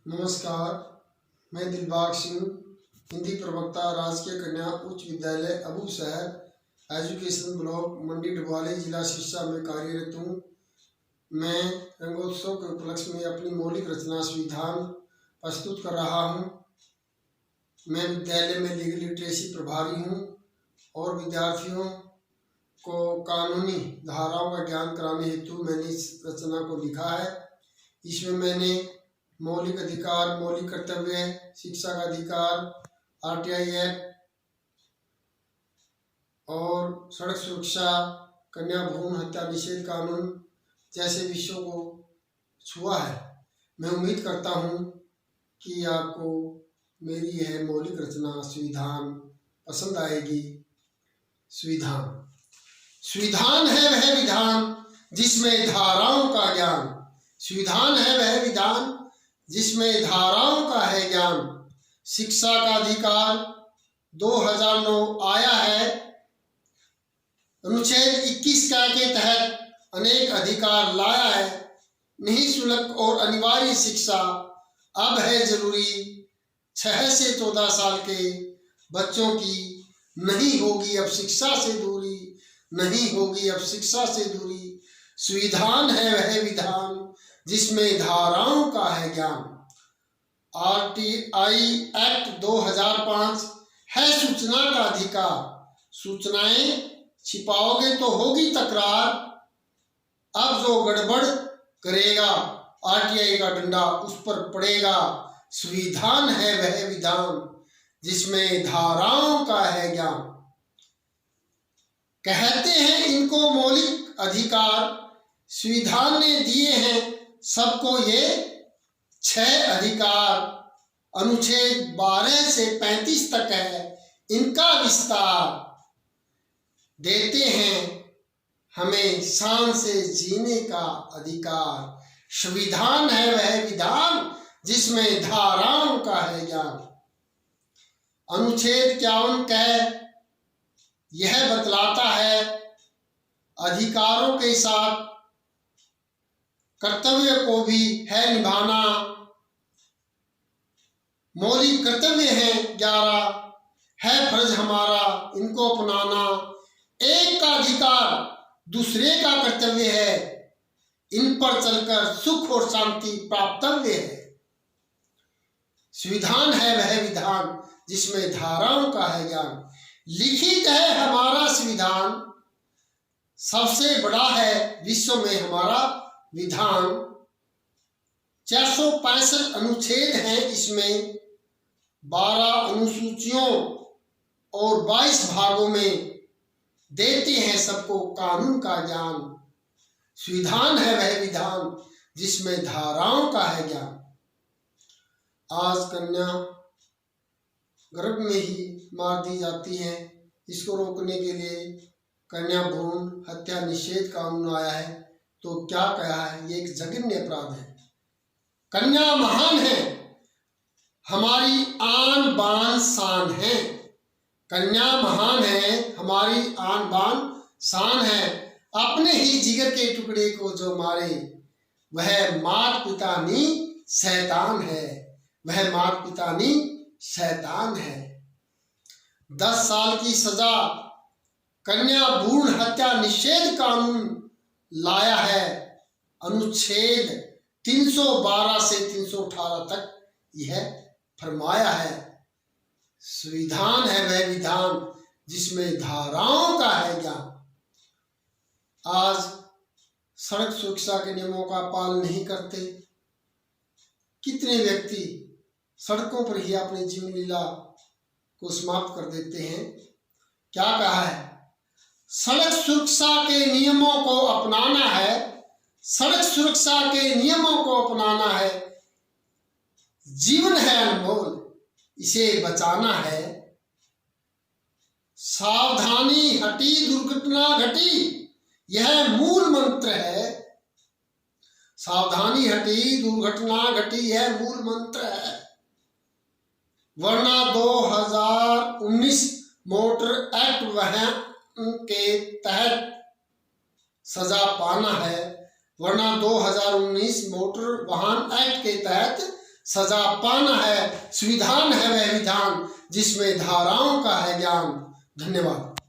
नमस्कार, मैं दिलबाग सिंह, हिंदी प्रवक्ता, राजकीय कन्या उच्च विद्यालय अबूशहर एजुकेशन ब्लॉक मंडी डबवाली जिला सिरसा में कार्यरत हूँ। मैं रंगोत्सव के उपलक्ष्य में अपनी मौलिक रचना संविधान प्रस्तुत कर रहा हूँ। मैं विद्यालय में लीगल लिटरेसी प्रभारी हूँ और विद्यार्थियों को कानूनी धाराओं का ज्ञान कराने हेतु मैंने इस रचना को लिखा है। इसमें मैंने मौलिक अधिकार, मौलिक कर्तव्य, शिक्षा का अधिकार, आरटीआई एक्ट और सड़क सुरक्षा, कन्या भ्रूण हत्या निषेध कानून जैसे विषयों को छुआ है। मैं उम्मीद करता हूँ कि आपको मेरी यह मौलिक रचना संविधान पसंद आएगी। संविधान है वह विधान जिसमें धाराओं का ज्ञान। संविधान है वह विधान जिसमें धाराओं का है ज्ञान। शिक्षा का अधिकार 2009 आया है। अनुच्छेद 21 के तहत अनेक अधिकार लाया है। निःशुल्क और अनिवार्य शिक्षा अब है जरूरी। 6 से 14 साल के बच्चों की नहीं होगी अब शिक्षा से दूरी, नहीं होगी अब शिक्षा से दूरी। संविधान है वह विधान जिसमें धाराओं का है ज्ञान। आरटीआई एक्ट 2005 है सूचना का अधिकार। सूचनाएं छिपाओगे तो होगी तकरार। अब जो गड़बड़ करेगा आरटीआई का डंडा उस पर पड़ेगा। संविधान है वह विधान जिसमें धाराओं का है ज्ञान। कहते हैं इनको मौलिक अधिकार, संविधान ने दिए हैं सबको ये 6 अधिकार। अनुच्छेद 12 से 35 तक है इनका विस्तार। देते हैं हमें शान से जीने का अधिकार। संविधान है वह विधान जिसमें धाराओं का है ज्ञान। अनुच्छेद 51 यह बतलाता है अधिकारों के साथ कर्तव्य को भी है निभाना। मौलिक कर्तव्य है 11, है फर्ज हमारा इनको अपनाना। एक का अधिकार दूसरे का कर्तव्य है, इन पर चलकर सुख और शांति प्राप्तव्य है। संविधान है वह विधान जिसमें धाराओं का है ज्ञान। लिखित है हमारा संविधान, सबसे बड़ा है विश्व में हमारा विधान। 465 अनुच्छेद हैं इसमें, 12 अनुसूचियों और 22 भागों में देते हैं सबको कानून का ज्ञान। संविधान है वह विधान जिसमें धाराओं का है ज्ञान। आज कन्या गर्भ में ही मार दी जाती है। इसको रोकने के लिए कन्या भ्रूण हत्या निषेध कानून आया है। तो क्या कहा है, ये एक जघन्य अपराध है। कन्या महान है, हमारी आन बान शान है। कन्या महान है, हमारी आन बान शान है। अपने ही जिगर के टुकड़े को जो मारे वह मात पितानी शैतान है, वह मात पितानी शैतान है। 10 साल की सजा कन्या भ्रूण हत्या निषेध कानून लाया है। अनुच्छेद 312 से 318 तक यह फरमाया है। संविधान है वह विधान जिसमें धाराओं का है ज्ञान। आज सड़क सुरक्षा के नियमों का पालन नहीं करते। कितने व्यक्ति सड़कों पर ही अपनी जीवन लीला को समाप्त कर देते हैं। क्या कहा है, सड़क सुरक्षा के नियमों को अपनाना है। सड़क सुरक्षा के नियमों को अपनाना है। जीवन है अनमोल, इसे बचाना है। सावधानी हटी दुर्घटना घटी, यह मूल मंत्र है। सावधानी हटी दुर्घटना घटी, यह मूल मंत्र है। वरना 2019 मोटर एक्ट वाहन के तहत सजा पाना है। वरना 2019 मोटर वाहन एक्ट के तहत सजा पाना है, संविधान है वह विधान जिसमें धाराओं का है ज्ञान। धन्यवाद।